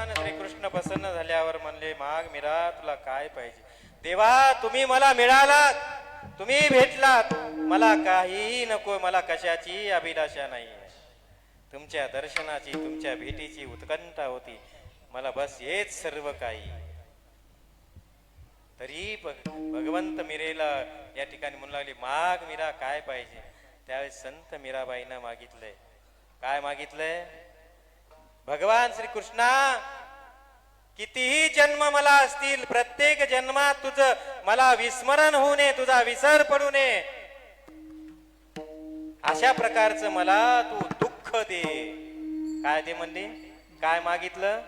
भगवान श्रीकृष्ण प्रसन्न झाल्यावर म्हणले, माग मीरा तुला काय पाहिजे? देवा तुम्ही मला मिळालात, तुम्ही भेटलात, मला काहीही नको, मला कशाची अभिलाषा नाही. तुमच्या दर्शनाची, तुमच्या भेटीची उत्कंठा होती, मला बस हेच सर्व काही. तरी भगवंत मीरेला या ठिकाणी म्हणू लागले, माग मीरा काय पाहिजे? त्यावेळेस संत मीराबाईंना मागितलंय, काय मागितलंय? भगवान श्रीकृष्णा, कितीही जन्म मला असतील, प्रत्येक जन्मात तुझं मला विस्मरण होऊ नये, तुझा विसर पडू नये, अशा प्रकारचं मला तू दुःख दे. काय ते म्हणले? काय मागितलं?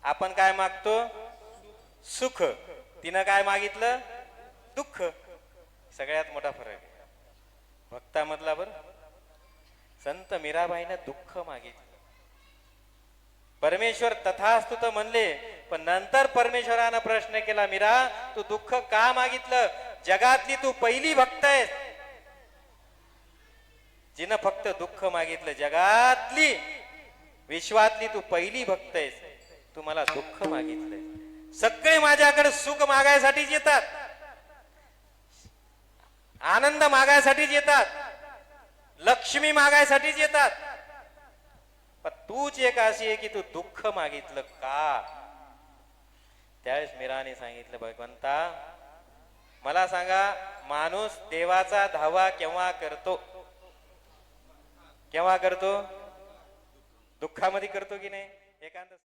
आपण काय मागतो? सुख. तिनं काय मागितलं? दुःख. सगळ्यात मोठा फरक आहे भक्तामधला. बर, संत मीराबाईनं दुःख मागितलं. परमेश्वर तथास्तु तर म्हणले, पण नंतर परमेश्वरानं प्रश्न केला, मीरा तू दुःख का मागितलं? जगातली तू पहिली भक्त आहेस जिनं फक्त दुःख मागितलं. जगातली, विश्वातली तू पहिली भक्त आहेस, तू मला दुःख मागितलंय. सगळे माझ्याकडे सुख मागायसाठीच येतात, आनंद मागायसाठीच येतात, लक्ष्मी मागायसाठीच येतात, पण तूच एक अशी आहे की तू दुःख मागितलं का? त्यावेळेस मीराने सांगितलं, भगवंता मला सांगा, माणूस देवाचा धावा केव्हा करतो? केव्हा करतो? दुःखामध्ये करतो की नाही? एखाद